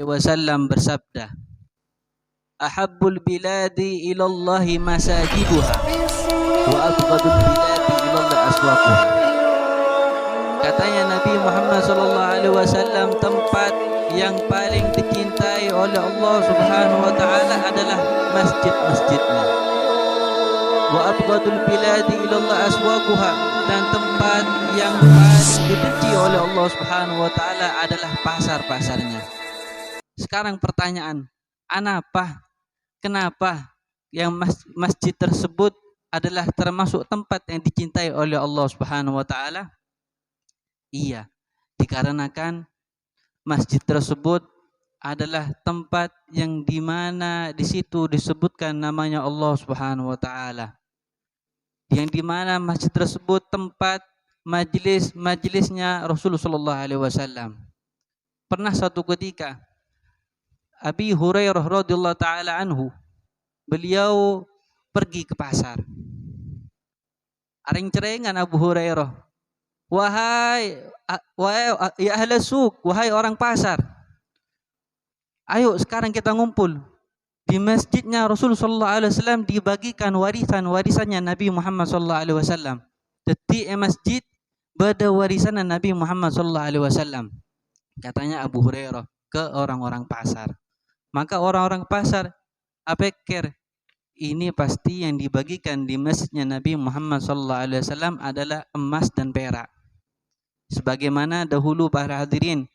wasallam bersabda, "Ahabbul biladi ilallahi masajiduha wa abghadul biladi ilallahi aswaquha." Katanya Nabi Muhammad sallallahu alaihi wasallam, tempat yang paling dicintai oleh Allah Subhanahu wa taala adalah masjid-masjidnya. Wa abghadul biladi ilallahi aswaquha, dan tempat yang paling dibenci oleh Allah Subhanahu wa taala adalah pasar-pasarnya. Sekarang pertanyaan, kenapa yang masjid tersebut adalah termasuk tempat yang dicintai oleh Allah Subhanahu wa taala? Iya, dikarenakan masjid tersebut adalah tempat yang dimana di situ disebutkan namanya Allah Subhanahu wa taala. Yang dimana masjid tersebut tempat majelisnya Rasulullah sallallahu alaihi wasallam. Pernah suatu ketika Abi Hurairah radhiyallahu taala anhu, beliau pergi ke pasar. Areng-cerengan Abu Hurairah, wahai ya ahli suk, wahai orang pasar, ayo sekarang kita ngumpul di masjidnya Rasulullah sallallahu alaihi wasallam, dibagikan warisannya Nabi Muhammad sallallahu alaihi wasallam. Jadi masjid pada warisan Nabi Muhammad sallallahu alaihi wasallam, katanya Abu Hurairah ke orang-orang pasar. Maka orang-orang pasar pikir ini pasti yang dibagikan di masjidnya Nabi Muhammad sallallahu alaihi wasallam adalah emas dan perak. Sebagaimana dahulu para hadirin,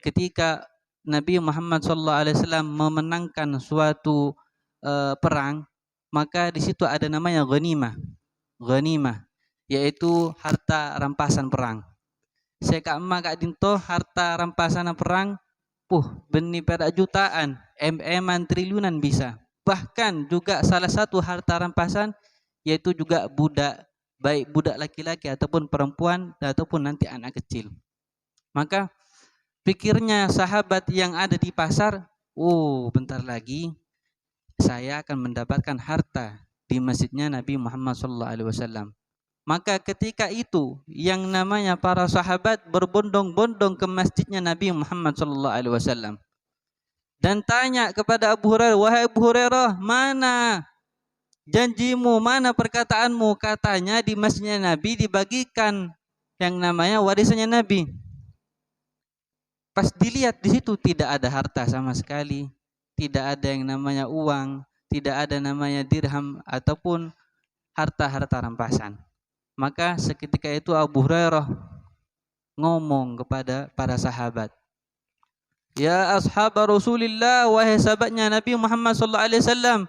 ketika Nabi Muhammad sallallahu alaihi wasallam memenangkan suatu perang, maka di situ ada namanya ghanimah. Ghanimah yaitu harta rampasan perang. Saya kak emak kak dinto harta rampasan perang, benih perak jutaan, triliunan bisa. Bahkan juga salah satu harta rampasan yaitu juga budak, baik budak laki-laki ataupun perempuan ataupun nanti anak kecil. Maka pikirnya sahabat yang ada di pasar, bentar lagi saya akan mendapatkan harta di masjidnya Nabi Muhammad SAW. Maka ketika itu yang namanya para sahabat berbondong-bondong ke masjidnya Nabi Muhammad SAW dan tanya kepada Abu Hurairah, wahai Abu Hurairah, mana janjimu, mana perkataanmu? Katanya di masjidnya Nabi dibagikan yang namanya warisannya Nabi. Pas dilihat di situ tidak ada harta sama sekali, tidak ada yang namanya uang, tidak ada namanya dirham ataupun harta-harta rampasan. Maka seketika itu Abu Hurairah ngomong kepada para sahabat, ya ashab Rasulullah, wahai sahabatnya Nabi Muhammad sallallahu alaihi wasallam,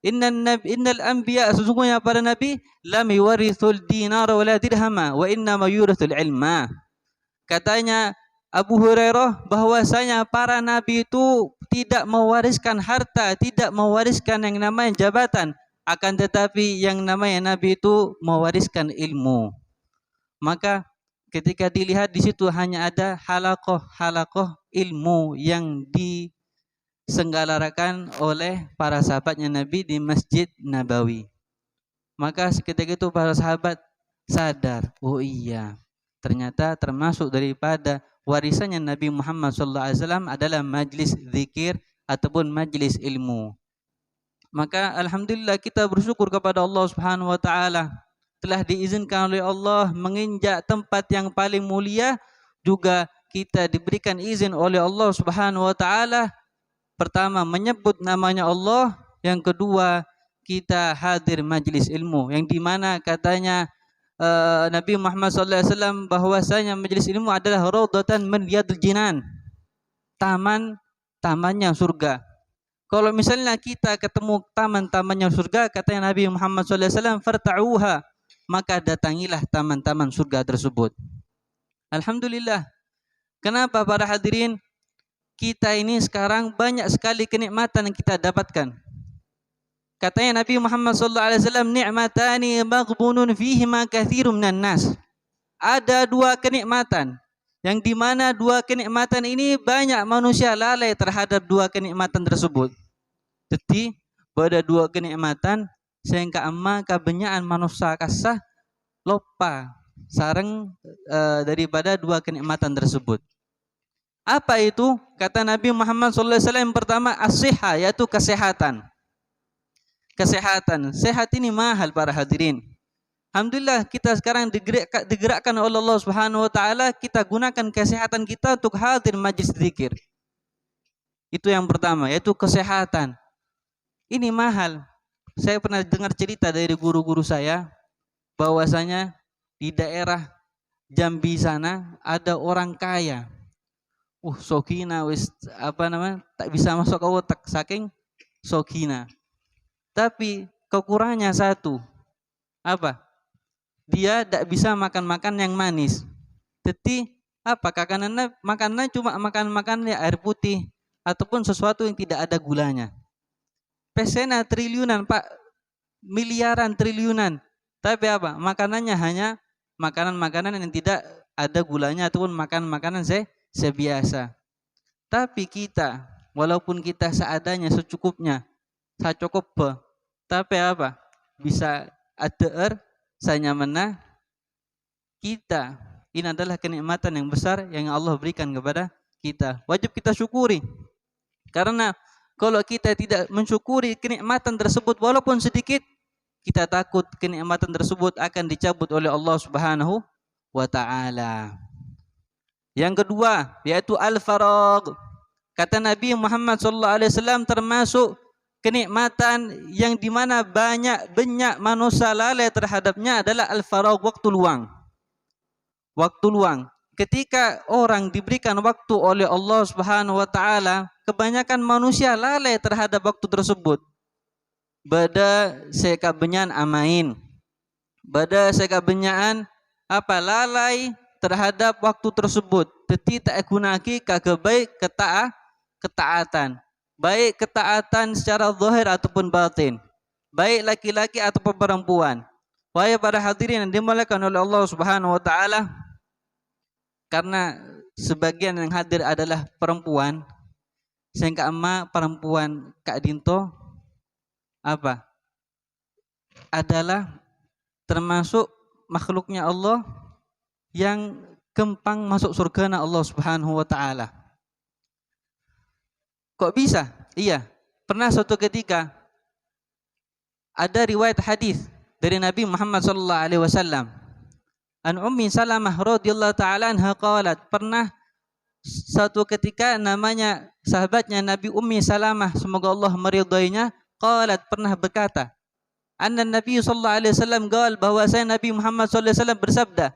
innal anbiya, sesungguhnya para nabi, lam yuwarithul dinar wala dirhama wa innama yurithul ilma. Katanya Abu Hurairah bahwasanya para nabi itu tidak mewariskan harta, tidak mewariskan yang namanya jabatan, akan tetapi yang namanya nabi itu mewariskan ilmu. Maka ketika dilihat di situ hanya ada halakoh ilmu yang disenggarakan oleh para sahabatnya Nabi di Masjid Nabawi. Maka seketika itu para sahabat sadar, oh iya, ternyata termasuk daripada warisannya Nabi Muhammad SAW adalah majlis zikir ataupun majlis ilmu. Maka alhamdulillah kita bersyukur kepada Allah Subhanahu wa taala, telah diizinkan oleh Allah menginjak tempat yang paling mulia, juga kita diberikan izin oleh Allah Subhanahu wa taala, pertama menyebut namanya Allah, yang kedua kita hadir majlis ilmu, yang dimana katanya Nabi Muhammad SAW bahwasanya majlis ilmu adalah raudhatan min riyadil jinan, tamannya surga. Kalau misalnya kita ketemu taman-tamannya surga, katanya Nabi Muhammad SAW, farta'uha, maka datangilah taman-taman surga tersebut. Alhamdulillah. Kenapa para hadirin? Kita ini sekarang banyak sekali kenikmatan yang kita dapatkan. Katanya Nabi Muhammad SAW, ni'matani maghbunun fihima katsirun minan nas. Ada dua kenikmatan, yang dimana dua kenikmatan ini banyak manusia lalai terhadap dua kenikmatan tersebut. Jadi pada dua kenikmatan sehingga amma kebanyakan manusia kasah lupa sareng daripada dua kenikmatan tersebut. Apa itu? Kata Nabi Muhammad SAW yang pertama as-sihah, yaitu kesehatan. Kesehatan. Sehat ini mahal para hadirin. Alhamdulillah kita sekarang digerakkan oleh Allah Subhanahu wa taala, kita gunakan kesehatan kita untuk hadir majlis zikir. Itu yang pertama, yaitu kesehatan. Ini mahal. Saya pernah dengar cerita dari guru-guru saya bahwasanya di daerah Jambi sana ada orang kaya. Sokina wis tak bisa masuk ke otak saking sokina. Tapi kekurangannya satu. Apa? Dia tidak bisa makan-makan yang manis. Jadi makanannya cuma makan air putih ataupun sesuatu yang tidak ada gulanya. Pesena triliunan Pak, miliaran triliunan. Tapi apa? Makanannya hanya makanan-makanan yang tidak ada gulanya ataupun makanan-makanan sebiasa. Tapi kita, walaupun kita seadanya, secukupnya, sacukup, tapi apa? Bisa ada sanyamana kita. Ini adalah kenikmatan yang besar yang Allah berikan kepada kita. Wajib kita syukuri. Karena kalau kita tidak mensyukuri kenikmatan tersebut walaupun sedikit, kita takut kenikmatan tersebut akan dicabut oleh Allah Subhanahu wa taala. Yang kedua, yaitu al-faragh. Kata Nabi Muhammad SAW termasuk kenikmatan yang dimana banyak manusia lalai terhadapnya adalah al-faragh, waktu luang. Waktu luang. Ketika orang diberikan waktu oleh Allah Subhanahu wa taala, kebanyakan manusia lalai terhadap waktu tersebut. Bada sekabenyan amain. Bada sekabenyaan lalai terhadap waktu tersebut. Teti tak gunaki kagabai ketaatan. Baik ketaatan secara zahir ataupun batin. Baik laki-laki ataupun perempuan. Wahai para hadirin yang dimuliakan oleh Allah Subhanahu wa taala, karena sebagian yang hadir adalah perempuan, sehingga perempuan Kak Dinto adalah termasuk makhluknya Allah yang gampang masuk surga Allah Subhanahu wa taala. Kok bisa? Iya, pernah suatu ketika ada riwayat hadis dari Nabi Muhammad sallallahu alaihi wasallam. An Ummi Salamah radhiyallahu taala anha qalat, pernah suatu ketika namanya sahabatnya Nabi Ummi Salamah, semoga Allah meridainya, qalat, pernah berkata, anna Nabi sallallahu alaihi wasallam qala, bahwasanya Nabi Muhammad sallallahu alaihi wasallam bersabda,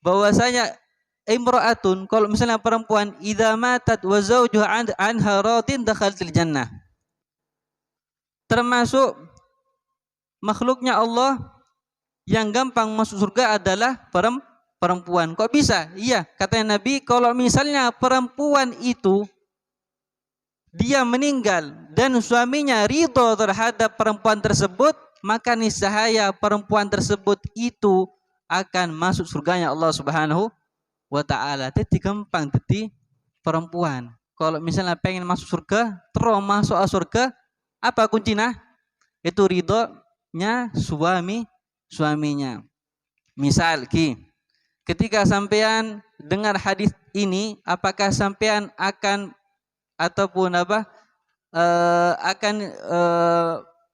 bahwasanya imra'atun, kalau misalnya perempuan, idza matat wa zawjuha anha radin dakhalatil jannah. Termasuk makhluknya Allah yang gampang masuk surga adalah perempuan. Kok bisa? Iya, katanya Nabi, kalau misalnya perempuan itu dia meninggal dan suaminya ridho terhadap perempuan tersebut, maka niscaya perempuan tersebut itu akan masuk surganya Allah Subhanahu wa taala. Jadi gampang jadi perempuan. Kalau misalnya pengen masuk surga, terus masuk surga, apa kuncinya? Itu ridhonya suaminya. Misal ketika sampean dengar hadis ini, apakah sampean akan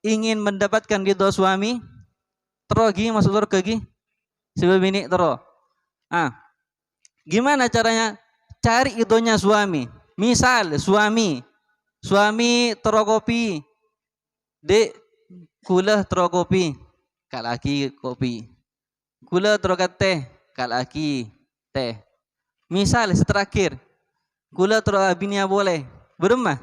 ingin mendapatkan ridho suami? Terus masuk surga sebab ini terus. Gimana caranya? Cari ridhonya suami. Misal suami terokopi, dek kula terokopi, kak laki kopi. Kula terokat teh, kak laki teh. Misal terakhir, kula terokat binia boleh. Beremah?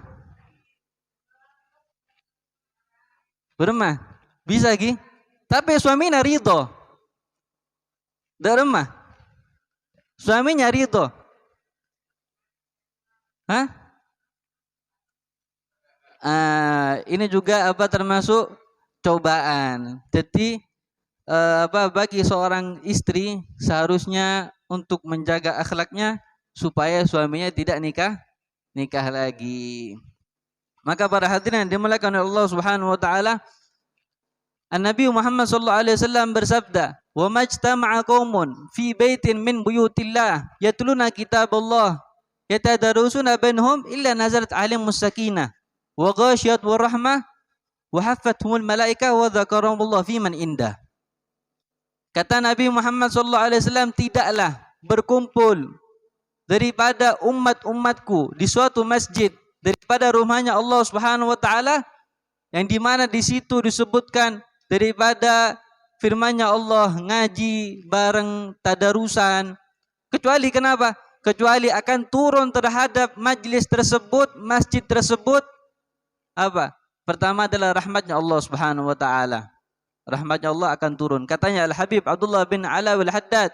Bisa tapi suaminya ridho. Daremah. Suaminya ridho. Ini juga termasuk cobaan. Jadi bagi seorang istri seharusnya untuk menjaga akhlaknya supaya suaminya tidak nikah lagi. Maka para hadirin yang dimuliakan oleh Allah Subhanahu wa taala, An-Nabi Muhammad sallallahu alaihi wasallam bersabda, "Wa majtama'a qaumun fi baitin min buyutillah yatluna kitaballah yatadarusuna bainhum illa nazalat 'alaihimus sakinah wa ghashiyatuhur rahmah wa haffathumul malaikah wa dzakarahumullah fi man indah." Kata Nabi Muhammad sallallahu alaihi wasallam, tidaklah berkumpul daripada umat-umatku di suatu masjid daripada rumahnya Allah Subhanahu wa taala yang di mana di situ disebutkan daripada firman-Nya Allah, ngaji bareng tadarusan, kecuali kenapa? Kecuali akan turun terhadap majlis tersebut, masjid tersebut apa? Pertama adalah rahmatnya Allah Subhanahu wa taala. Rahmatnya Allah akan turun. Katanya Al-Habib Abdullah bin Alawi Al-Haddad,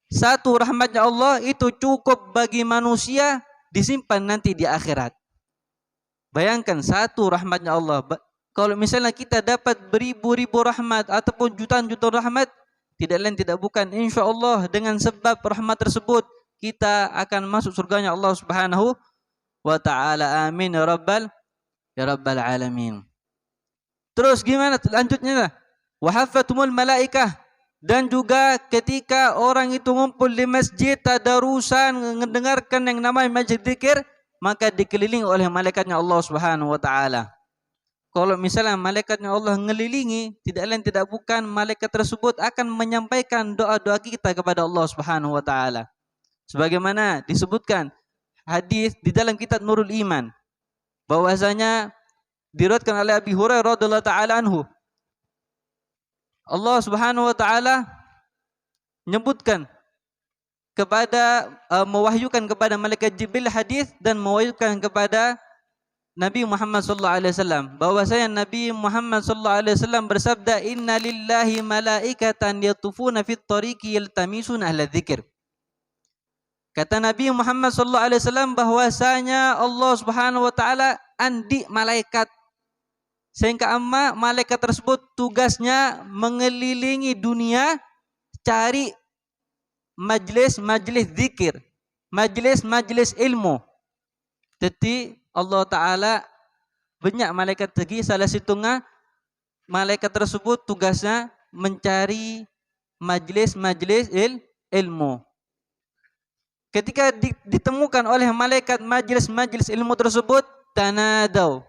satu rahmatnya Allah itu cukup bagi manusia disimpan nanti di akhirat. Bayangkan satu rahmatnya Allah. Kalau misalnya kita dapat beribu-ribu rahmat ataupun jutaan-jutaan rahmat, tidak lain tidak bukan insya Allah dengan sebab rahmat tersebut kita akan masuk surganya Allah Subhanahu wa taala. Amin ya rabbal alamin. Terus gimana lanjutnya? Wa haffatumul malaikah, dan juga ketika orang itu ngumpul di masjid tadarusan mendengarkan yang namanya majlis zikir, maka dikelilingi oleh malaikatnya Allah Subhanahu wa taala. Kalau misalnya malaikatnya Allah ngelilingi, tidak lain tidak bukan malaikat tersebut akan menyampaikan doa-doa kita kepada Allah Subhanahu wa taala. Sebagaimana disebutkan hadis di dalam kitab Nurul Iman bahwasanya diriwayatkan oleh Abi Hurairah radhiyallahu taala anhu, Allah Subhanahu wa taala menyebutkan kepada mewahyukan kepada malaikat Jibril hadis dan mewahyukan kepada Nabi Muhammad sallallahu alaihi wasallam bahwasanya Nabi Muhammad sallallahu alaihi wasallam bersabda, "Inna lillahi malaikatan yatufuna fit tariqi yaltamisuna ahla dzikr." Kata Nabi Muhammad sallallahu alaihi wasallam bahwasanya Allah Subhanahu wa taala andi malaikat, sehingga malaikat tersebut tugasnya mengelilingi dunia cari majlis-majlis zikir, majlis-majlis ilmu. Jadi Allah Ta'ala banyak malaikat lagi, salah satunya malaikat tersebut tugasnya mencari majlis-majlis ilmu. Ketika ditemukan oleh malaikat majlis-majlis ilmu tersebut, tanadau,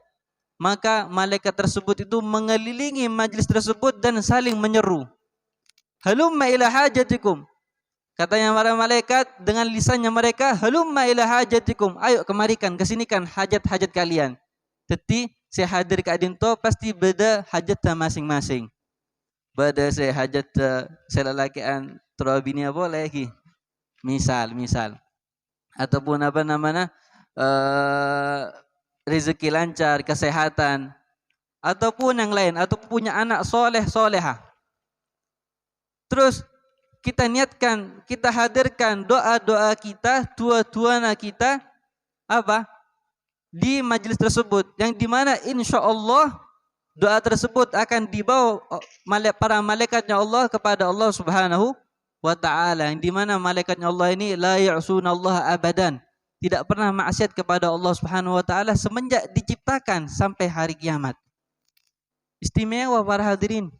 maka malaikat tersebut itu mengelilingi majlis tersebut dan saling menyeru, halumma ila hajatikum. Katanya para malaikat dengan lisannya mereka, halumma ila hajatikum, ayo kemarikan, kesinikan hajat-hajat kalian. Jadi saya hadir ke adinto pasti beda hajat masing-masing. Beda saya hajat saya lelakian terabinya boleh ki. Misal ataupun apa namanya rezeki lancar, kesehatan, ataupun yang lain, atau punya anak soleh soleha. Terus kita niatkan, kita hadirkan doa-doa kita, dua-duana kita apa di majelis tersebut, yang dimana insya Allah doa tersebut akan dibawa para malaikatnya Allah kepada Allah Subhanahu wa taala, yang dimana malaikatnya Allah ini la ya'sunallaha abadan, tidak pernah maksiat kepada Allah Subhanahu wa taala semenjak diciptakan sampai hari kiamat. Istimewa para hadirin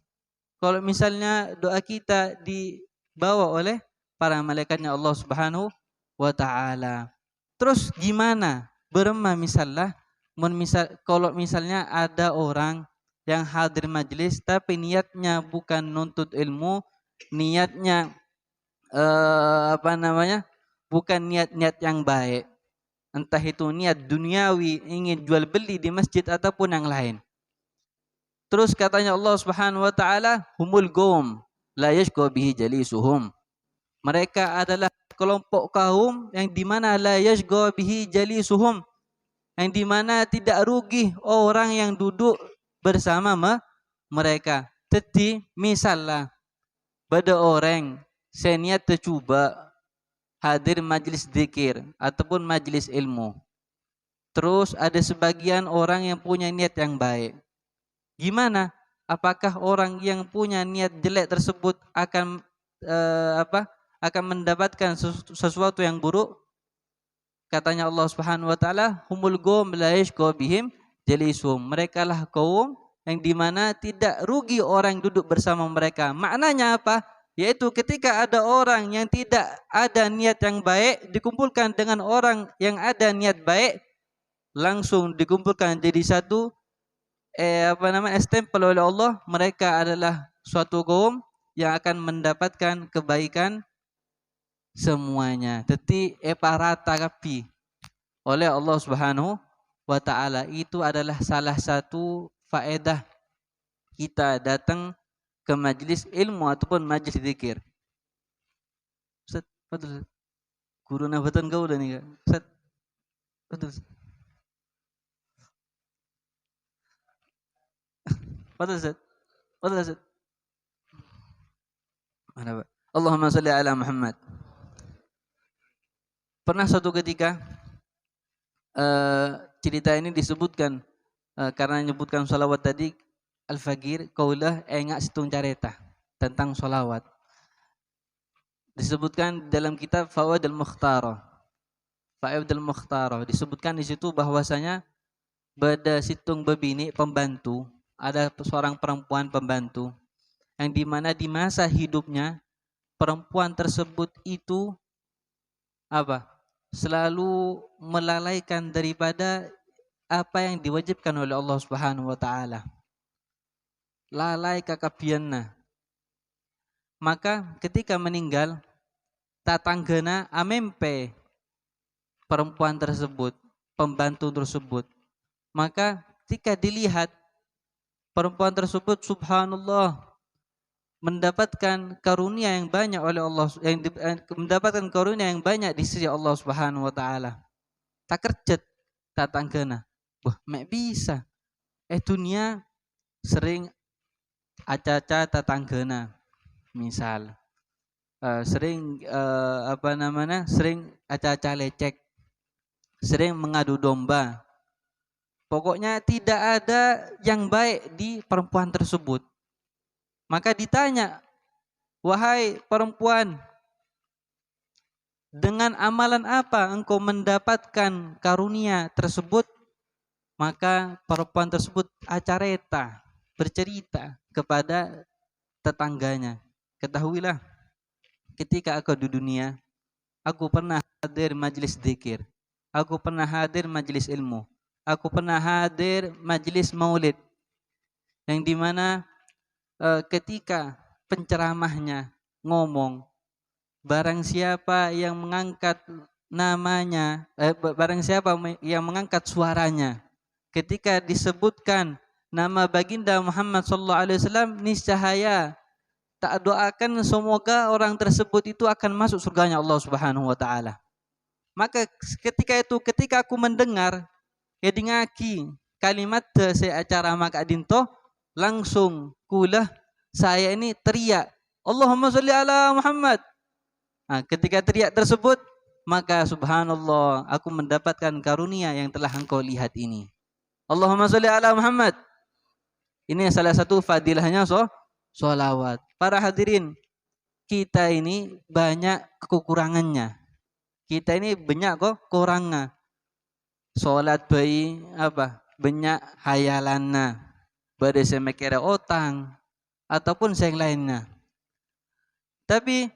kalau misalnya doa kita dibawa oleh para malaikatnya Allah Subhanahu wa taala. Terus gimana? Berema kalau misalnya ada orang yang hadir majelis tapi niatnya bukan nuntut ilmu, niatnya bukan niat-niat yang baik, entah itu niat duniawi, ingin jual beli di masjid ataupun yang lain. Terus katanya Allah Subhanahu wa taala, humul qaum la yashqa bihi jalisuhum. Mereka adalah kelompok kaum yang dimana la yashqa bihi jalisuhum, yang dimana tidak rugi orang yang duduk bersama mereka. Jadi misalnya pada orang saya niat tercuba hadir majlis zikir ataupun majlis ilmu, terus ada sebagian orang yang punya niat yang baik. Gimana? Apakah orang yang punya niat jelek tersebut akan akan mendapatkan sesuatu yang buruk? Katanya Allah Subhanahu wa taala, humul qaum la yashqa bihim jalisuhum. Mereka lah kaum yang dimana tidak rugi orang yang duduk bersama mereka. Maknanya apa? Yaitu ketika ada orang yang tidak ada niat yang baik dikumpulkan dengan orang yang ada niat baik, langsung dikumpulkan jadi satu, stempel oleh Allah, mereka adalah suatu kaum yang akan mendapatkan kebaikan semuanya. Teti parata kapi oleh Allah Subhanahu wa taala. Itu adalah salah satu faedah kita datang ke majlis ilmu ataupun majlis zikir. Ustaz, betul. Guru nabatan kau udah nih, Ustaz. Betul. Betul, Ustaz. Betul, Ustaz. Mana, Pak? Allahumma shalli ala Muhammad. Pernah suatu ketika cerita ini disebutkan karena menyebutkan salawat tadi, Al-Faqir kaulah engak situng careta tentang salawat. Disebutkan dalam kitab Fawaid al-Mukhtarah. Fawaid al-Mukhtarah disebutkan di situ bahwasanya pada situng bebini pembantu, ada seorang perempuan pembantu yang dimana di masa hidupnya perempuan tersebut itu apa? Selalu melalaikan daripada apa yang diwajibkan oleh Allah Subhanahu wa taala. Lalai kakabianna. Maka ketika meninggal tatanggana amempe perempuan tersebut, pembantu tersebut. Maka ketika dilihat perempuan tersebut subhanallah mendapatkan karunia yang banyak oleh Allah, mendapatkan karunia yang banyak di sisi Allah Subhanahu wa taala. Tak kerjet tatanggana. Wah, mek bisa. Dunia sering acaca tatanggana. Misal sering sering acaca lecek, sering mengadu domba. Pokoknya tidak ada yang baik di perempuan tersebut. Maka ditanya, wahai perempuan, dengan amalan apa engkau mendapatkan karunia tersebut? Maka perempuan tersebut acareta bercerita kepada tetangganya. Ketahuilah, ketika aku di dunia, aku pernah hadir majelis zikir, aku pernah hadir majelis ilmu, aku pernah hadir majelis maulid, yang dimana ketika penceramahnya ngomong, barang siapa yang mengangkat namanya, barang siapa yang mengangkat suaranya, ketika disebutkan nama baginda Muhammad sallallahu alaihi wasallam, niscaya tak doakan semoga orang tersebut itu akan masuk surganya Allah Subhanahu wa taala. Maka ketika aku mendengar ya dingaki kalimat saya acara maka dinto, langsung kulah saya ini teriak Allahumma sholli ala Muhammad. Nah, ketika teriak tersebut, maka subhanallah aku mendapatkan karunia yang telah engkau lihat ini. Allahumma sholli ala Muhammad. Ini salah satu fadilahnya sholawat. Para hadirin, kita ini banyak kekurangannya. Kita ini banyak kurangnya. Sholat bayi banyak hayalanna, pada semekera otang ataupun yang lainnya. Tapi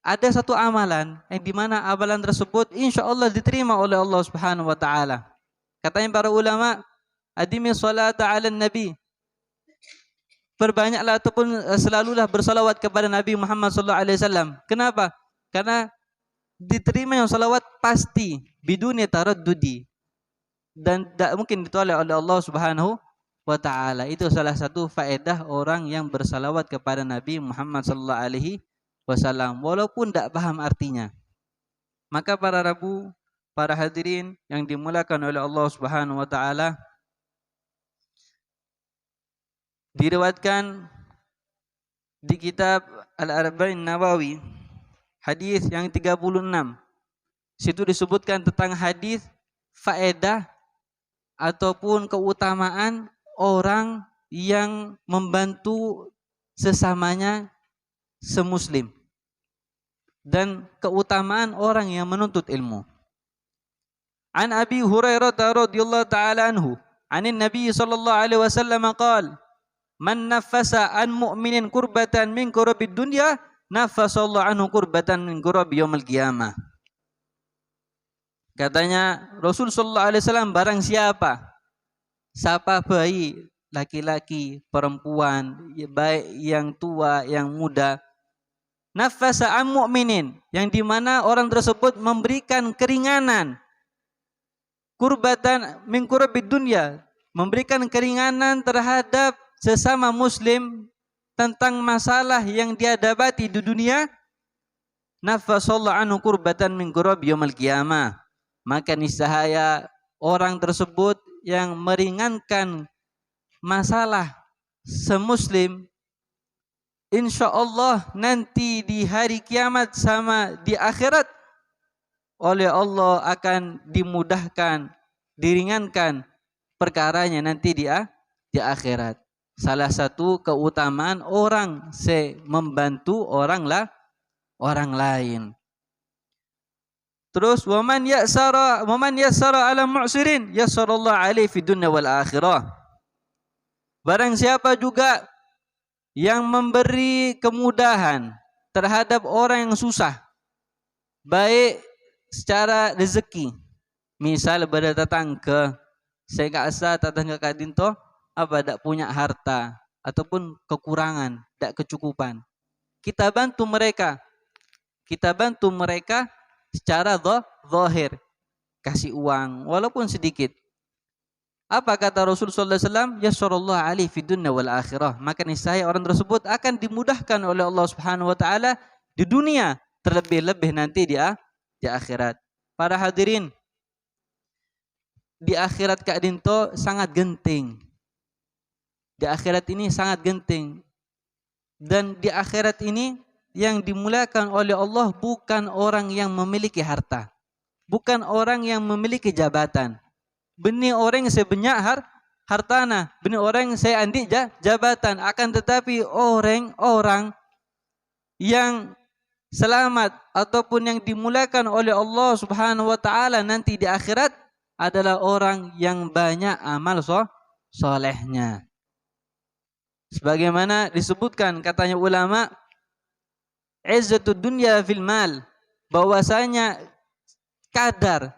ada satu amalan yang dimana amalan tersebut insya Allah diterima oleh Allah Subhanahu wa taala. Katanya para ulama, adimi salata ala nabi. Perbanyaklah ataupun selalulah bersalawat kepada Nabi Muhammad sallallahu alaihi wasallam. Kenapa? Karena diterima yang salawat pasti biduni taraddudi. Dan tidak mungkin ditolak oleh Allah Subhanahu wa taala. Itu salah satu faedah orang yang bersalawat kepada Nabi Muhammad sallallahu alaihi wasallam walaupun tidak paham artinya. Maka para hadirin yang dimulakan oleh Allah Subhanahu wa taala, diriwayatkan di kitab Al-Arba'in Nawawi hadis yang 36. Situ disebutkan tentang hadis faedah ataupun keutamaan orang yang membantu sesamanya semuslim dan keutamaan orang yang menuntut ilmu. An Abi Hurairah radhiyallahu taala anhu, anin Nabi sallallahu alaihi wasallam qala, Man nafasa an mu'minin kurbatan min kurabi dunya, nafasallahu anhu kurbatan min kurabi yaumil qiyamah. Katanya Rasul sallallahu alaihi wasallam, barang siapa bayi, laki-laki, perempuan, baik yang tua, yang muda, nafasa an mu'minin, yang dimana orang tersebut memberikan keringanan, kurbatan min kurabi dunya, memberikan keringanan terhadap sesama muslim tentang masalah yang dia dapati di dunia, nafasallahu anhu kurbatan min kurabi yaumil qiyamah, maka niscaya orang tersebut yang meringankan masalah semuslim, insya Allah nanti di hari kiamat sama di akhirat oleh Allah akan dimudahkan, diringankan perkaranya nanti di akhirat. Salah satu keutamaan orang membantu orang lain. Terus waman yassara ala mu'sirin yassarallahu alaihi fid dunya wal akhirah. Barang siapa juga yang memberi kemudahan terhadap orang yang susah, baik secara rezeki, misal pada tetangga, saya kasa tetangga kadinto apa tak punya harta ataupun kekurangan, tak kecukupan, kita bantu mereka secara zahir, kasih uang walaupun sedikit. Apa kata Rasul sallallahu alaihi wasallam? Yassarallahu alaihi fid dunya wal akhirah, maka niscaya orang tersebut akan dimudahkan oleh Allah Subhanahu wa taala di dunia, terlebih-lebih nanti di akhirat. Para hadirin, di akhirat Kak Dinto sangat genting. Di akhirat ini sangat genting. Dan di akhirat ini yang dimuliakan oleh Allah bukan orang yang memiliki harta, bukan orang yang memiliki jabatan. Benih orang yang sebanyak hartana, benih orang yang saya andi jabatan, akan tetapi orang-orang yang selamat ataupun yang dimuliakan oleh Allah Subhanahu wa taala nanti di akhirat adalah orang yang banyak amal solehnya. Sebagaimana disebutkan katanya ulama, izzatud dunya fil mal, bahwasanya kadar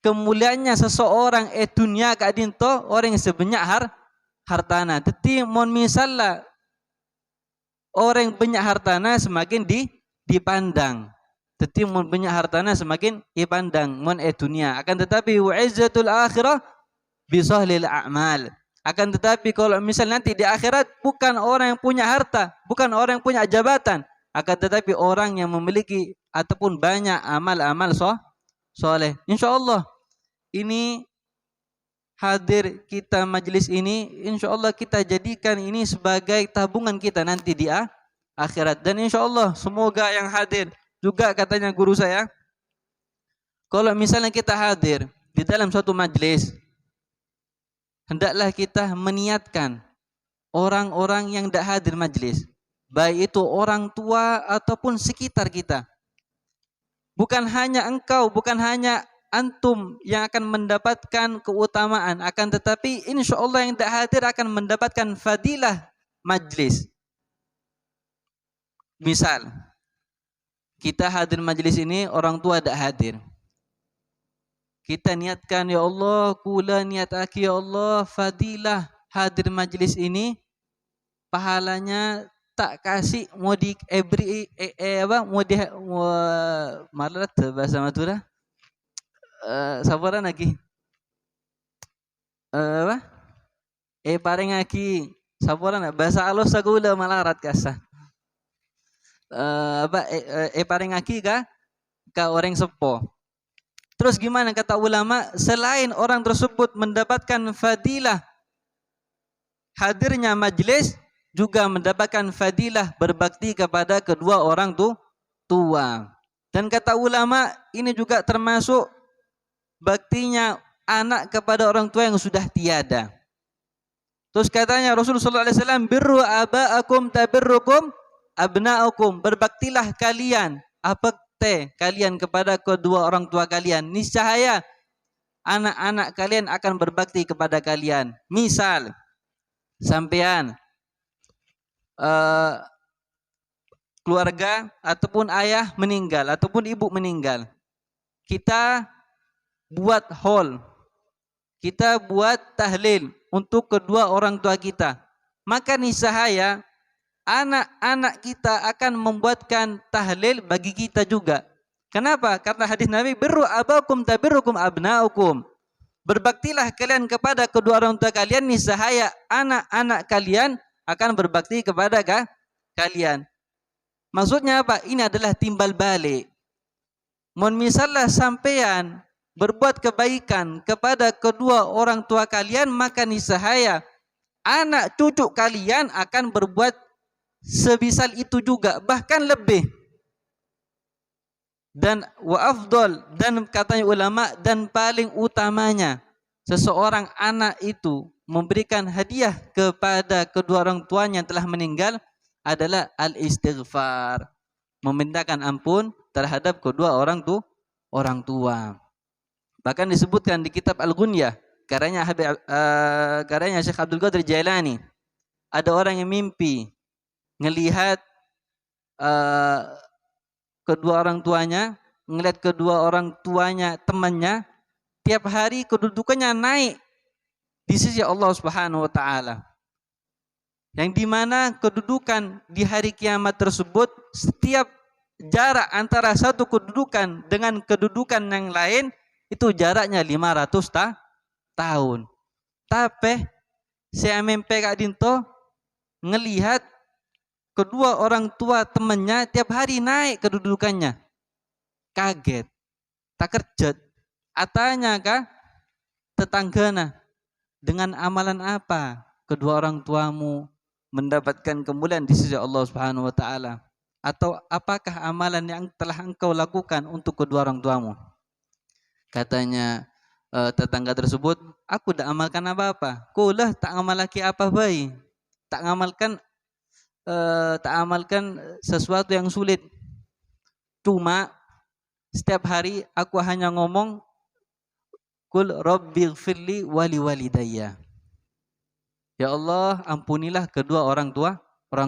kemuliaannya seseorang dunia kadinto orang yang sebanyak hartana. Tetapi mon misalnya orang banyak hartana semakin dipandang. Tetapi mon banyak hartana semakin dipandang mon dunia. Akan tetapi wa izzatul akhirah bi sahlil a'mal. Akan tetapi kalau misal nanti di akhirat bukan orang yang punya harta, bukan orang yang punya jabatan, akan tetapi orang yang memiliki ataupun banyak amal-amal soleh. Insyaallah ini hadir kita majelis ini, insyaallah kita jadikan ini sebagai tabungan kita nanti di akhirat. Dan insyaallah semoga yang hadir juga, katanya guru saya, kalau misalnya kita hadir di dalam suatu majelis, hendaklah kita meniatkan orang-orang yang tidak hadir majelis, baik itu orang tua ataupun sekitar kita. Bukan hanya engkau, bukan hanya antum yang akan mendapatkan keutamaan, akan tetapi insya Allah yang tidak hadir akan mendapatkan fadilah majlis. Misal kita hadir majlis ini, orang tua tidak hadir, kita niatkan, ya Allah, kula niat aki, ya Allah, fadilah hadir majlis ini, pahalanya tak kasih mau di malat bahasa Madura, sabaran lagi paring lagi sabaran bahasa alus sagula malarat kasa paring lagi ka orang sepo. Terus gimana kata ulama, selain orang tersebut mendapatkan fadilah hadirnya majlis, juga mendapatkan fadilah berbakti kepada kedua orang tua. Dan kata ulama, ini juga termasuk baktinya anak kepada orang tua yang sudah tiada. Terus katanya Rasulullah SAW, birru aba'akum tabirrukum abna'akum, berbaktilah kalian, kalian kepada kedua orang tua kalian, niscaya anak-anak kalian akan berbakti kepada kalian. Misal sampean keluarga ataupun ayah meninggal ataupun ibu meninggal, kita buat haul, kita buat tahlil untuk kedua orang tua kita, maka niscaya anak-anak kita akan membuatkan tahlil bagi kita juga. Kenapa? Karena hadis Nabi, birru abakum tabirrukum abnaukum. Berbaktilah kalian kepada kedua orang tua kalian, niscaya anak-anak kalian akan berbakti kepada kalian. Maksudnya apa? Ini adalah timbal balik. Mohon misalnya sampean berbuat kebaikan kepada kedua orang tua kalian, maka niscaya anak cucu kalian akan berbuat sebisal itu juga, bahkan lebih. Dan wa afdal, dan katanya ulama, dan paling utamanya seseorang anak itu memberikan hadiah kepada kedua orang tuanya yang telah meninggal adalah al-istighfar, memintakan ampun terhadap kedua orang tua. Bahkan disebutkan di kitab Al-Ghunyah karyanya Syekh Abdul Qadir Jailani, ada orang yang mimpi ngelihat kedua orang tuanya, ngelihat kedua orang tuanya temannya tiap hari kedudukannya naik di sisi Allah Subhanahu wa taala. Yang dimana kedudukan di hari kiamat tersebut, setiap jarak antara satu kedudukan dengan kedudukan yang lain itu jaraknya 500 tahun. Tapi saya mimpi Kak Dinto ngelihat kedua orang tua temannya tiap hari naik kedudukannya. Kaget, tak kerjet. Atanya kah tetanggana, dengan amalan apa kedua orang tuamu mendapatkan kemuliaan di sisi Allah Subhanahu wa taala? Atau apakah amalan yang telah engkau lakukan untuk kedua orang tuamu? Katanya tetangga tersebut, aku tak amalkan apa-apa. Kulah tak amalaki apa baik. Tak amalkan sesuatu yang sulit. Cuma setiap hari aku hanya ngomong Qul rabbighfirli wali walidayya. Ya Allah, ampunilah kedua orang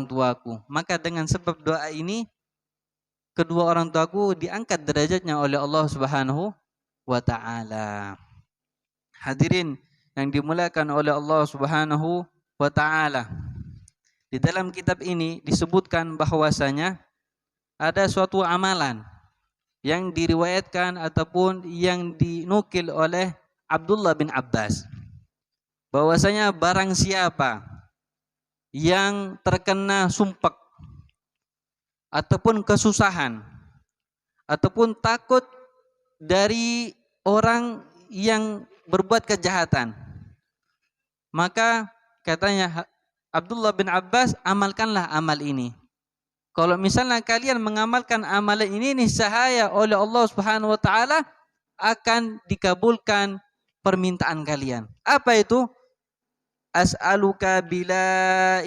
tuaku. Maka dengan sebab doa ini kedua orang tuaku diangkat derajatnya oleh Allah Subhanahu wa taala. Hadirin yang dimuliakan oleh Allah Subhanahu wa taala. Di dalam kitab ini disebutkan bahwasanya ada suatu amalan yang diriwayatkan ataupun yang dinukil oleh Abdullah bin Abbas, bahwasanya barang siapa yang terkena sumpek ataupun kesusahan ataupun takut dari orang yang berbuat kejahatan, maka katanya Abdullah bin Abbas, amalkanlah amal ini. Kalau misalnya kalian mengamalkan amalan ini, niscaya oleh Allah Subhanahu wa taala akan dikabulkan permintaan kalian. Apa itu? As'aluka bila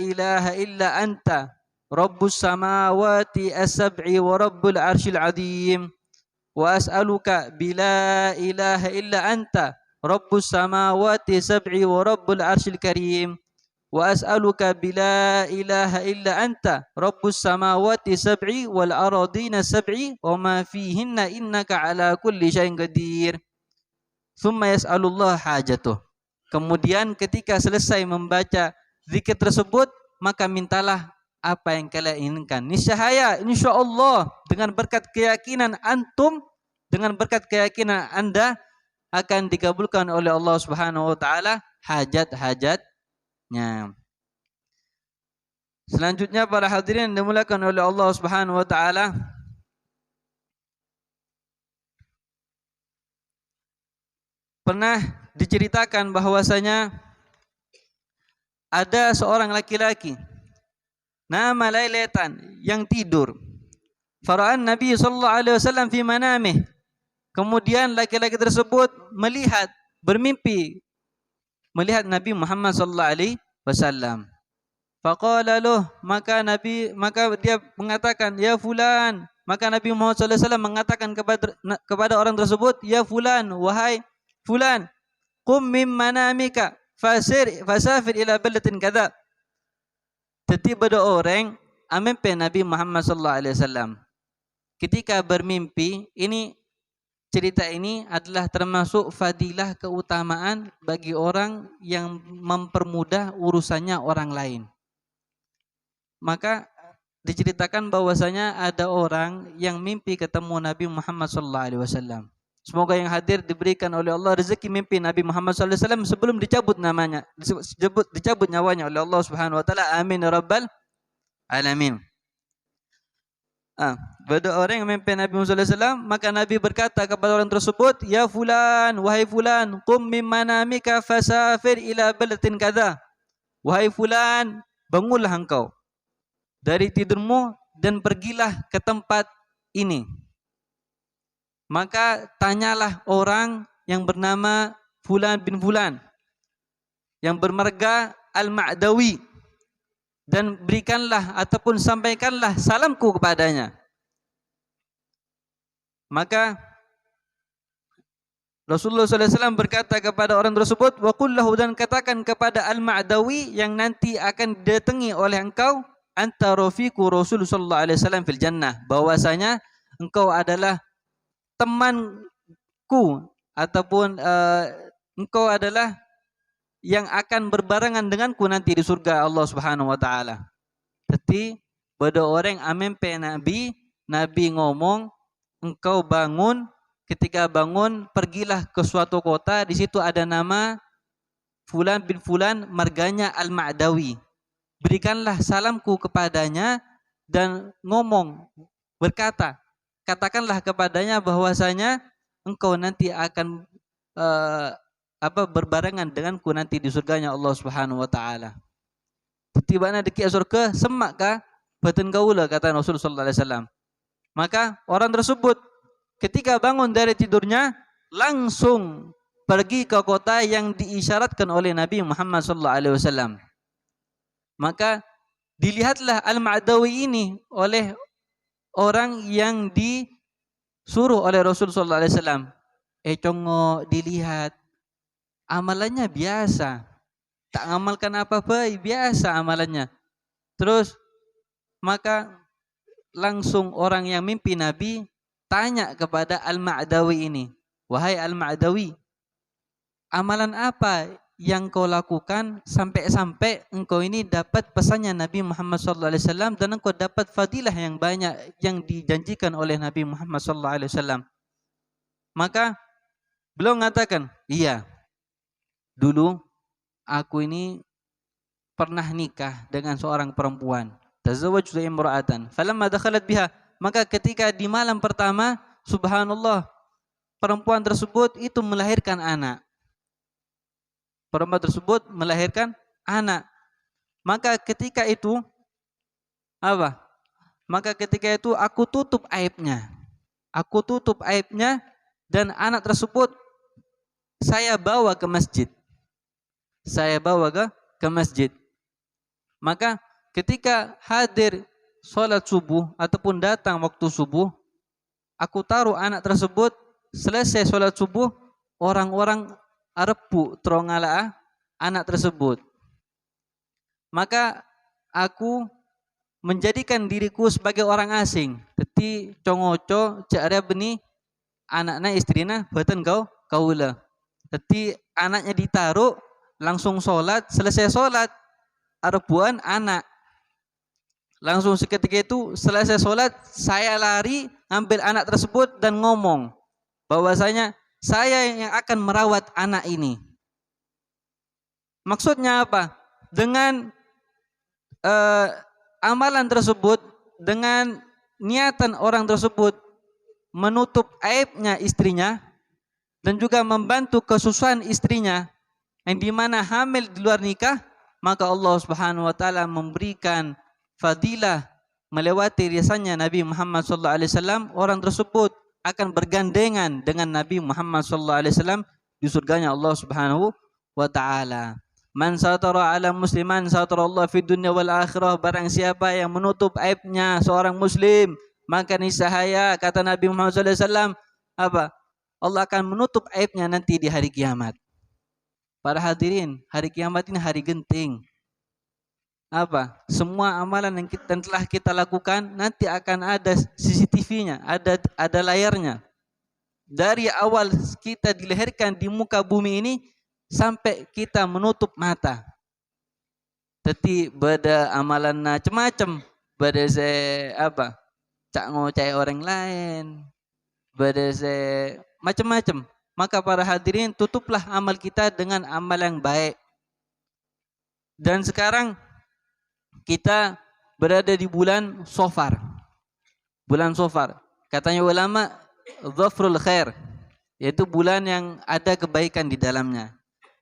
ilaha illa anta rabbus samawati as-sab'i wa rabbul arsyil azim. Wa as'aluka bila ilaha illa anta rabbus samawati sab'i wa rabbul arsyil karim. Wa as'aluka bila ilaha illa anta rabbus samawati sab'i wal aradina sab'i wa ma fihinna innaka ala kulli syai'in qadir. Thumma yas'alullah hajatuh. Kemudian ketika selesai membaca zikir tersebut, maka mintalah apa yang kalian inginkan. Niscaya insyaallah dengan berkat keyakinan antum, dengan berkat keyakinan Anda akan dikabulkan oleh Allah Subhanahu wa taala hajat-hajatnya. Selanjutnya para hadirin yang dimuliakan oleh Allah Subhanahu wa taala, pernah diceritakan bahwasanya ada seorang laki-laki nama Lailatan yang tidur. Fara'an Nabi sallallahu alaihi wasallam fi manamih. Kemudian laki-laki tersebut bermimpi melihat Nabi Muhammad sallallahu alaihi wasallam. Faqala lahu, maka dia mengatakan, ya fulan. Maka Nabi Muhammad sallallahu alaihi wasallam mengatakan kepada orang tersebut, ya fulan, wahai fulan, qum min manamika fasafir ila baldatin kadza. Tiba ada orang amimpi Nabi Muhammad sallallahu alaihi wasallam. Ketika bermimpi, cerita ini adalah termasuk fadilah keutamaan bagi orang yang mempermudah urusannya orang lain. Maka diceritakan bahwasanya ada orang yang mimpi ketemu Nabi Muhammad sallallahu alaihi wasallam. Semoga yang hadir diberikan oleh Allah rezeki mimpi Nabi Muhammad sallallahu alaihi wasallam sebelum dicabut dicabut nyawanya oleh Allah Subhanahu wa taala. Amin ya rabbal alamin. Pada orang yang mimpi Nabi Muhammad sallallahu alaihi wasallam, maka Nabi berkata kepada orang tersebut, "Ya fulan, wahai fulan, qum min manamika fasafir ila baldatin kadza." Wahai fulan, bangunlah engkau dari tidurmu dan pergilah ke tempat ini. Maka tanyalah orang yang bernama Fulan bin Fulan yang bermarga Al-Ma'dawi, dan berikanlah ataupun sampaikanlah salamku kepadanya. Maka Rasulullah SAW berkata kepada orang tersebut, wa qul lahu, dan katakan kepada Al-Ma'dawi yang nanti akan didatangi oleh engkau, anta rafiqu Rasul sallallahu alaihi wasallam fil jannah, bahwasanya engkau adalah temanku ataupun engkau adalah yang akan berbarengan denganku nanti di surga Allah Subhanahu wa taala. Jadi pada orang amimpi Nabi ngomong, engkau bangun, ketika bangun pergilah ke suatu kota, di situ ada nama Fulan bin Fulan, marganya Al-Ma'dawi. Berikanlah salamku kepadanya dan katakanlah kepadanya bahwasanya engkau nanti akan berbarengan denganku nanti di surganya Allah Subhanahu wa taala. Tibana deki surga semak ka batin kaula, kata Rasul sallallahu alaihi wasallam. Maka orang tersebut ketika bangun dari tidurnya langsung pergi ke kota yang diisyaratkan oleh Nabi Muhammad sallallahu alaihi wasallam. Maka dilihatlah Al-Ma'dawi ini oleh orang yang disuruh oleh Rasul sallallahu alaihi wasallam. Congo dilihat amalannya biasa, tak ngamalkan apa-apa, biasa amalannya. Terus maka langsung orang yang mimpi Nabi tanya kepada Al-Ma'dawi ini, wahai Al-Ma'dawi, amalan apa yang kau lakukan sampai-sampai engkau ini dapat pesannya Nabi Muhammad SAW dan engkau dapat fadilah yang banyak yang dijanjikan oleh Nabi Muhammad SAW. Maka beliau mengatakan, iya, dulu aku ini pernah nikah dengan seorang perempuan. Tazawwajtu imra'atan falamma dakhalat biha, maka ketika di malam pertama, subhanallah, perempuan tersebut itu melahirkan anak. Perempuan tersebut melahirkan anak. Maka ketika itu apa? Maka ketika itu aku tutup aibnya. Aku tutup aibnya dan anak tersebut saya bawa ke masjid. Saya bawa ke masjid. Maka ketika hadir sholat subuh ataupun datang waktu subuh, aku taruh anak tersebut, selesai sholat subuh, orang-orang arepu terongala anak tersebut. Maka aku menjadikan diriku sebagai orang asing. Jadi congoco cara beni anaknya istrinya batan kaula. Jadi anaknya ditaruh, langsung sholat, selesai sholat arepuan anak. Langsung seketika itu selesai sholat, saya lari ambil anak tersebut dan ngomong bahwasanya saya yang akan merawat anak ini. Maksudnya apa? Dengan amalan tersebut, dengan niatan orang tersebut menutup aibnya istrinya dan juga membantu kesusahan istrinya yang dimana hamil di luar nikah, maka Allah Subhanahu wa taala memberikan fadilah melewati riasanya Nabi Muhammad sallallahu alaihi wasallam. Orang tersebut akan bergandengan dengan Nabi Muhammad sallallahu alaihi wasallam di surganya Allah Subhanahu wa taala. Man satara ala musliman satara Allah fid dunya wal akhirah. Barang siapa yang menutup aibnya seorang muslim, maka niscaya kata Nabi Muhammad sallallahu alaihi wasallam apa? Allah akan menutup aibnya nanti di hari kiamat. Para hadirin, hari kiamat ini hari genting. apa? Semua amalan yang kita, telah kita lakukan nanti akan ada CCTV-nya, ada layarnya. Dari awal kita dilahirkan di muka bumi ini sampai kita menutup mata. Teti beda amalan macam-macam, beda se apa? Cak ngoceh orang lain, beda se macam-macam. Maka para hadirin, tutuplah amal kita dengan amal yang baik. Dan sekarang kita berada di bulan Safar. Bulan Safar. Katanya ulama, Dhafrul Khair, yaitu bulan yang ada kebaikan di dalamnya.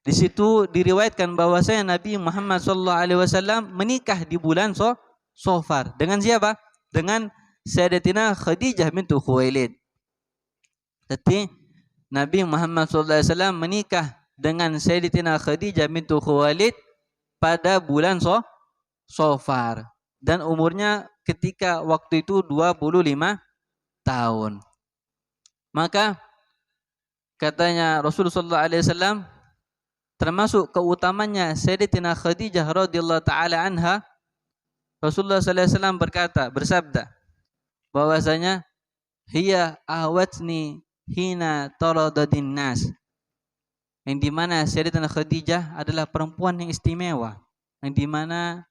Di situ diriwayatkan bahwasanya Nabi Muhammad SAW menikah di bulan Safar. Dengan siapa? Dengan Sayyidatina Khadijah bintu Khuwailid. Jadi Nabi Muhammad SAW menikah dengan Sayyidatina Khadijah bintu Khuwailid pada bulan Safar. Dan umurnya ketika waktu itu 25 tahun. Maka katanya Rasulullah SAW, termasuk keutamanya Sayyidatina Khadijah radhiyallahu taala anha, Rasulullah SAW bersabda bahwasanya hiya ahwatni hina taradadin nas, yang dimana Sayyidatina Khadijah adalah perempuan yang istimewa, yang dimana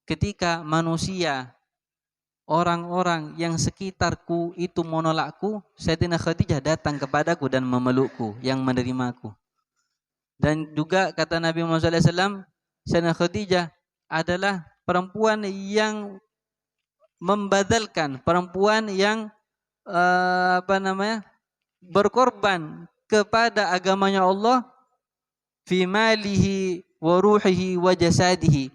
ketika manusia, orang-orang yang sekitarku itu menolakku, Sayyidatina Khadijah datang kepadaku dan memelukku, yang menerimaku. Dan juga kata Nabi Muhammad SAW, Sayyidatina Khadijah adalah perempuan yang membadalkan, perempuan yang berkorban kepada agamanya Allah, fi malihi wa ruhihi wa jasadihi,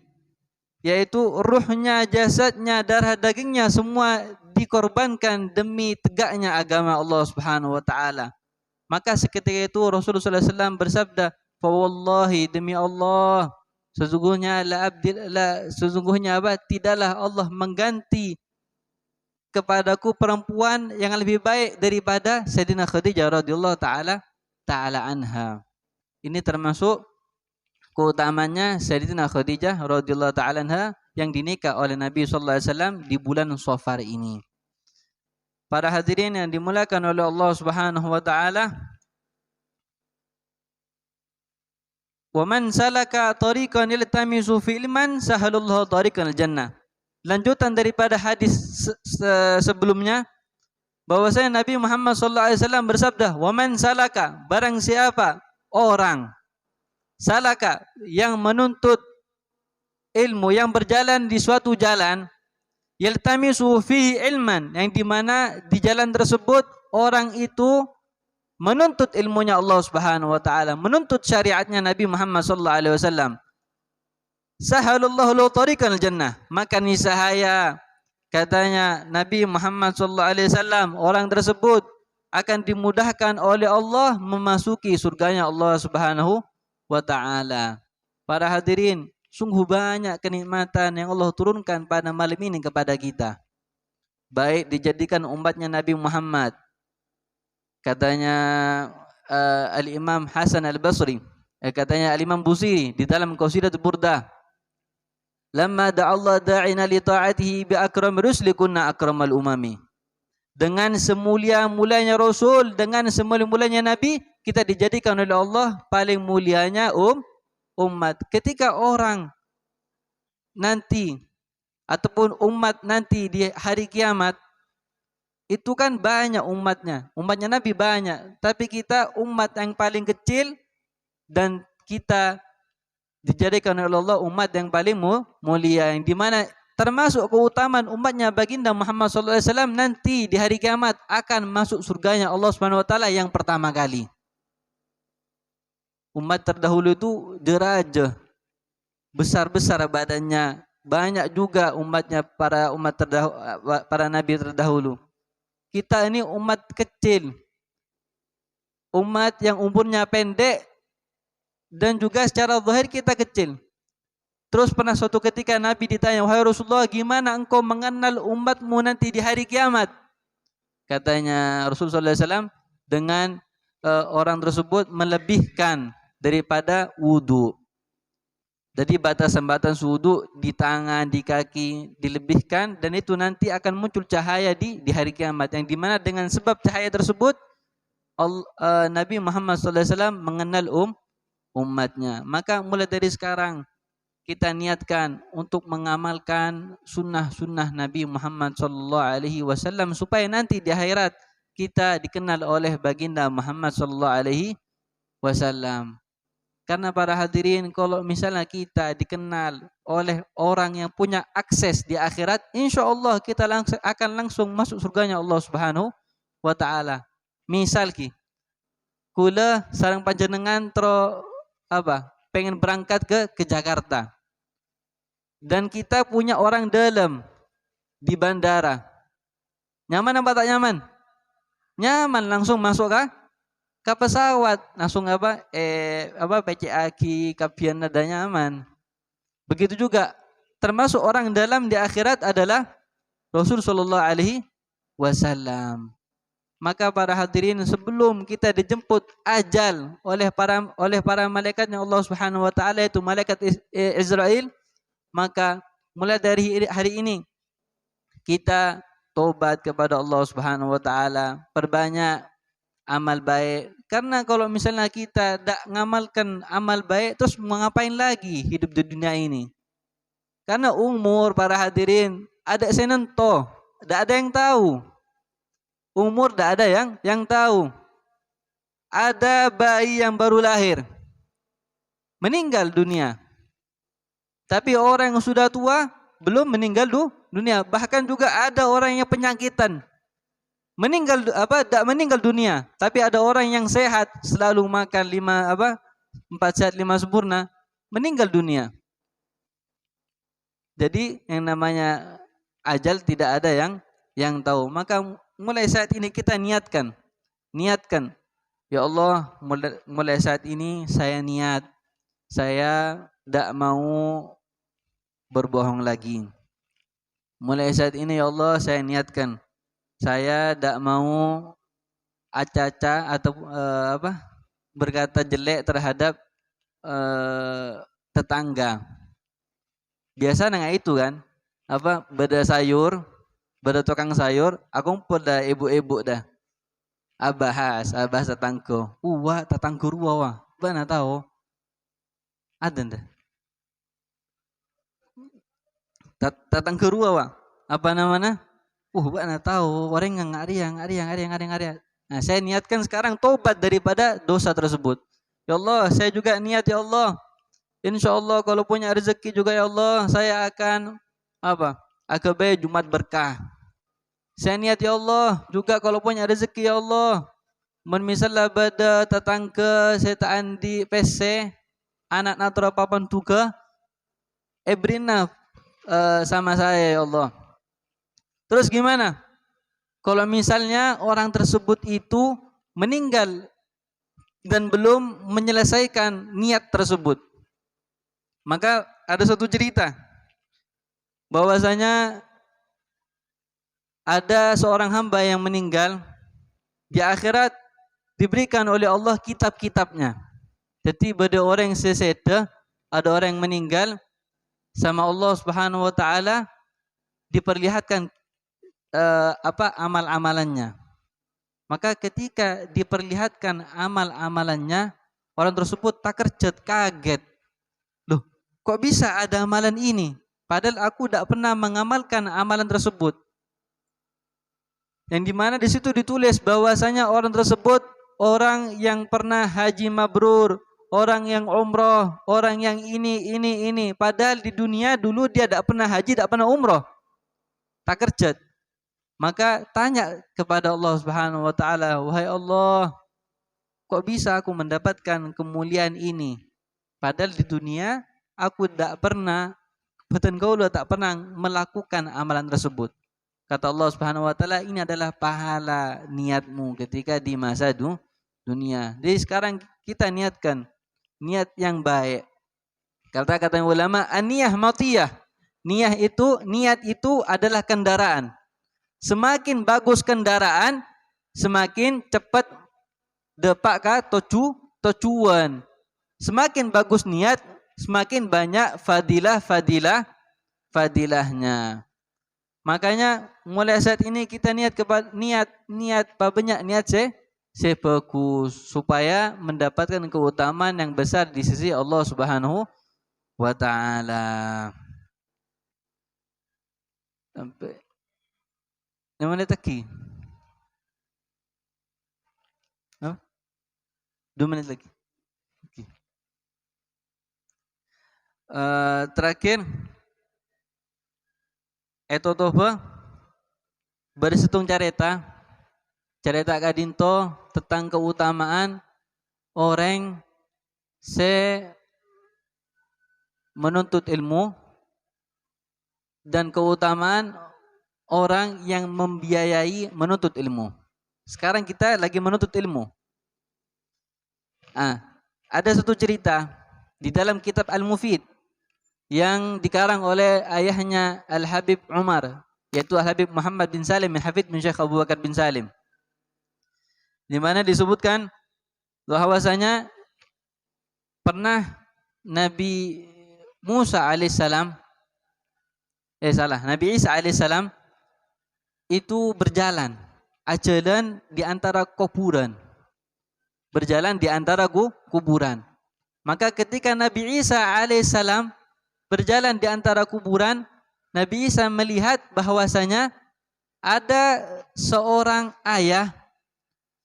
yaitu ruhnya, jasadnya, darah dagingnya semua dikorbankan demi tegaknya agama Allah Subhanahu wa taala. Maka seketika itu Rasulullah SAW bersabda, "Fa wallahi, demi Allah, sesungguhnya tidaklah Allah mengganti kepadaku perempuan yang lebih baik daripada Sayyidina Khadijah radhiyallahu taala anha." Ini termasuk keutamanya Sayyidina Khadijah radhiyallahu taala anha yang dinikah oleh Nabi sallallahu alaihi wasallam di bulan Safar ini. Para hadirin yang dimuliakan oleh Allah Subhanahu wa taala, wa man salaka tariqan yaltamisu fi ilman sahalallahu tariqan al-jannah. Lanjutan daripada hadis sebelumnya, bahwasanya Nabi Muhammad sallallahu alaihi wasallam bersabda, wa man salaka, barang siapa orang salaka yang menuntut ilmu, yang berjalan di suatu jalan, yaltamisu fihi ilman, yang dimana di jalan tersebut orang itu menuntut ilmunya Allah Subhanahu wa taala, menuntut syariatnya Nabi Muhammad sallallahu alaihi wasallam, sahalallahu lahu tariqal jannah, maka niscaya katanya Nabi Muhammad sallallahu alaihi wasallam, orang tersebut akan dimudahkan oleh Allah memasuki surganya Allah Subhanahu wa ta'ala. Para hadirin, sungguh banyak kenikmatan yang Allah turunkan pada malam ini kepada kita. Baik dijadikan umatnya Nabi Muhammad. Katanya Al-Imam Hasan Al-Basri, katanya Al-Imam Busiri di dalam Qasidatul Burdah, lamma da'allah da'ina li ta'atihi bi akram rusli kunna akramal umami. Dengan semulia-mulianya Rasul, dengan semulia-mulianya Nabi, kita dijadikan oleh Allah paling mulianya umat. Ketika orang nanti ataupun umat nanti di hari kiamat, itu kan banyak umatnya Nabi banyak, tapi kita umat yang paling kecil, dan kita dijadikan oleh Allah umat yang paling mulia, yang dimana termasuk keutamaan umatnya baginda Muhammad SAW nanti di hari kiamat akan masuk surganya Allah Subhanahu wa taala yang pertama kali. Umat terdahulu itu deraja, besar-besar badannya, banyak juga umatnya para nabi terdahulu. Kita ini umat kecil, umat yang umurnya pendek, dan juga secara zahir kita kecil. Terus pernah suatu ketika Nabi ditanya, wahai Rasulullah, gimana engkau mengenal umatmu nanti di hari kiamat? Katanya Rasulullah SAW, dengan orang tersebut melebihkan daripada wudu. Jadi batasan-batasan wudu di tangan, di kaki dilebihkan, dan itu nanti akan muncul cahaya di hari kiamat, yang dimana dengan sebab cahaya tersebut Nabi Muhammad SAW mengenal umatnya. Maka mulai dari sekarang kita niatkan untuk mengamalkan sunnah-sunnah Nabi Muhammad SAW supaya nanti di akhirat kita dikenal oleh baginda Muhammad SAW. Karena para hadirin, kalau misalnya kita dikenal oleh orang yang punya akses di akhirat, insya Allah kita akan langsung masuk surganya Allah Subhanahu wa Ta'ala. Misal kula sarang panjenengan pengen berangkat ke Jakarta, dan kita punya orang dalam di bandara. Nyaman apa tak nyaman? Nyaman, langsung masuk ke pesawat, langsung PCA kapian ada nyaman. Begitu juga termasuk orang dalam di akhirat adalah Rasul sallallahu alaihi wasallam. Maka para hadirin, sebelum kita dijemput ajal oleh para malaikatnya Allah Subhanahu wa taala, itu malaikat Israel, maka mulai dari hari ini kita tobat kepada Allah Subhanahu wa taala, perbanyak amal baik. Karena kalau misalnya kita tak ngamalkan amal baik, terus mau ngapain lagi hidup di dunia ini? Karena umur para hadirin ada senento, tak ada yang tahu. Umur tak ada yang tahu. Ada bayi yang baru lahir, meninggal dunia. Tapi orang yang sudah tua belum meninggal dunia. Bahkan juga ada orang yang penyakitan, tak meninggal dunia, tapi ada orang yang sehat, selalu makan 4 sehat 5 sempurna, meninggal dunia. Jadi yang namanya ajal tidak ada yang tahu. Maka mulai saat ini kita niatkan, ya Allah, mulai saat ini saya niat, saya tidak mau berbohong lagi. Mulai saat ini ya Allah, saya niatkan, saya tidak mau acaca atau berkata jelek terhadap tetangga. Biasa nggak itu kan? Beda sayur, beda tukang sayur, aku pada ibu-ibu dah. Abahas tetanggo. Tetanggo ruwa. Bana tahu? Ada ndak? Tetanggo ruwa. Apa namanya? Bana tahu. Orang yang ngari. Nah, saya niatkan sekarang tobat daripada dosa tersebut. Ya Allah, saya juga niat ya Allah. Insya Allah kalau punya rezeki juga ya Allah, saya akan Akabeh Jumat berkah. Saya niat ya Allah juga kalau punya rezeki ya Allah, misalnya bada tetangga saya taan di PC, anak natura papan tuga, ebrina sama saya ya Allah. Terus gimana? Kalau misalnya orang tersebut itu meninggal dan belum menyelesaikan niat tersebut, maka ada suatu cerita bahwasanya ada seorang hamba yang meninggal, di akhirat diberikan oleh Allah kitab-kitabnya. Jadi pada orang yang seseda, ada orang yang meninggal, sama Allah Subhanahu wa taala diperlihatkan amal-amalannya. Maka ketika diperlihatkan amal-amalannya, orang tersebut takjub, kaget. Loh, kok bisa ada amalan ini? Padahal aku tidak pernah mengamalkan amalan tersebut. Yang dimana di situ ditulis bahwasanya orang tersebut orang yang pernah haji mabrur, orang yang umroh, orang yang ini. Padahal di dunia dulu dia tidak pernah haji, tidak pernah umroh, tak kerja. Maka tanya kepada Allah Subhanahu wa taala, wahai Allah, kok bisa aku mendapatkan kemuliaan ini? Padahal di dunia aku tidak pernah, tak pernah melakukan amalan tersebut. Kata Allah Subhanahu wa taala, ini adalah pahala niatmu ketika di masa dunia. Jadi sekarang kita niatkan niat yang baik. Kata ulama, an-niyah matiyah. Niat itu adalah kendaraan. Semakin bagus kendaraan, semakin cepat depak ka tujuan. Semakin bagus niat, semakin banyak fadilahnya. Makanya mulai saat ini kita niat banyak niat bagus supaya mendapatkan keutamaan yang besar di sisi Allah Subhanahu wa taala. Sampai 5 menit lagi. 2 menit lagi. Okay. Terakhir Eto toba bersetung carita kadinto tentang keutamaan orang menuntut ilmu dan keutamaan orang yang membiayai menuntut ilmu. Sekarang kita lagi menuntut ilmu. Ada satu cerita di dalam kitab Al-Mufid yang dikarang oleh ayahnya Al-Habib Umar, yaitu Al-Habib Muhammad bin Salim bin Hafid bin Syekh Abu Bakar bin Salim, di mana disebutkan bahwasanya pernah Nabi Musa alaihissalam, Nabi Isa alaihissalam itu berjalan di antara kuburan, Maka ketika Nabi Isa alaihissalam berjalan di antara kuburan, Nabi Isa melihat bahwasanya ada seorang ayah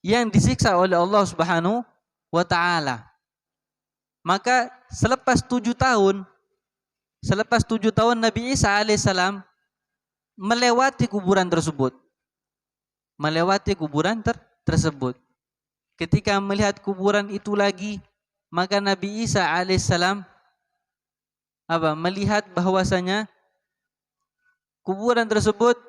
yang disiksa oleh Allah Subhanahu wa taala. Maka selepas 7 tahun Nabi Isa alaihissalam melewati kuburan tersebut. Ketika melihat kuburan itu lagi, maka Nabi Isa alaihissalam melihat bahwasanya kuburan tersebut,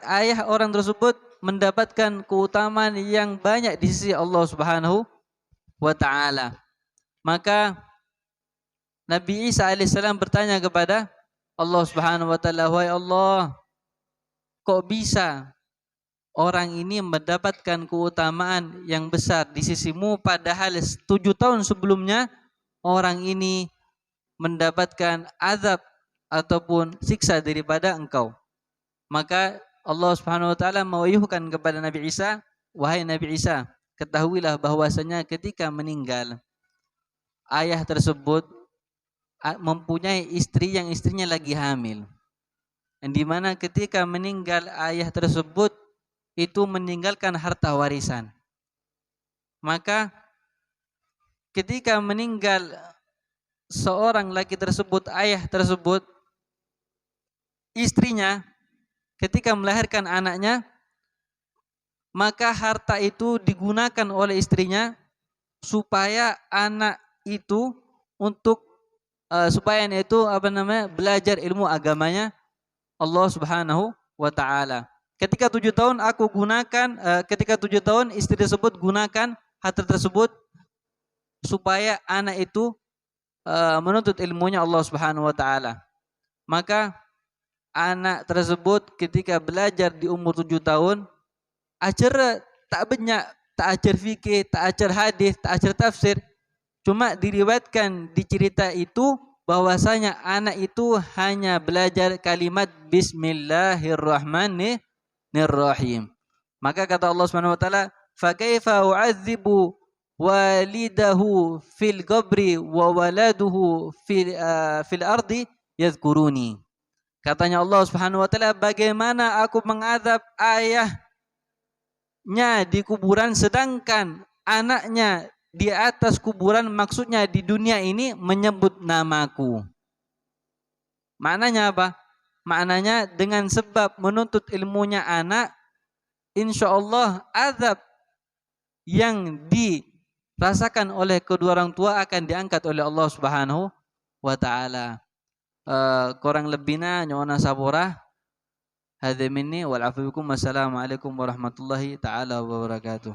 ayah orang tersebut mendapatkan keutamaan yang banyak di sisi Allah Subhanahu wa taala. Maka Nabi Isa alaihissalam bertanya kepada Allah Subhanahu wa taala, "Wahai Allah, kok bisa orang ini mendapatkan keutamaan yang besar di sisimu padahal 7 tahun sebelumnya orang ini mendapatkan azab ataupun siksa daripada engkau?" Maka Allah Subhanahu wa taala mewahyukan kepada Nabi Isa, "Wahai Nabi Isa, ketahuilah bahwasanya ketika meninggal ayah tersebut mempunyai istri yang istrinya lagi hamil. Di mana ketika meninggal ayah tersebut itu meninggalkan harta warisan. Maka ketika meninggal seorang laki tersebut, ayah tersebut, istrinya ketika melahirkan anaknya, maka harta itu digunakan oleh istrinya supaya anak itu belajar ilmu agamanya Allah Subhanahu wa taala. Ketika 7 tahun istri tersebut gunakan harta tersebut supaya anak itu menuntut ilmunya Allah Subhanahu wa taala. Maka anak tersebut ketika belajar di umur 7 tahun, ajar tak banyak, tak ajar fikih, tak ajar hadis, tak ajar tafsir. Cuma diriwayatkan di cerita itu bahwasanya anak itu hanya belajar kalimat Bismillahirrahmanirrahim. Maka kata Allah Subhanahu wa taala, "Fa kaifa u'adzibu walidahu fil qabri wa waladuhu fil ardi yadhkuruni." Katanya Allah Subhanahu wa taala, bagaimana aku mengadab ayahnya di kuburan sedangkan anaknya di atas kuburan, maksudnya di dunia ini menyebut namaku. Maknanya apa? Maknanya dengan sebab menuntut ilmunya anak, insyaallah azab yang dirasakan oleh kedua orang tua akan diangkat oleh Allah Subhanahu wa taala. Kurang lebihnya nyona saborah. Hadza minni wal afu bikum. Wassalamualaikum warahmatullahi taala wabarakatuh.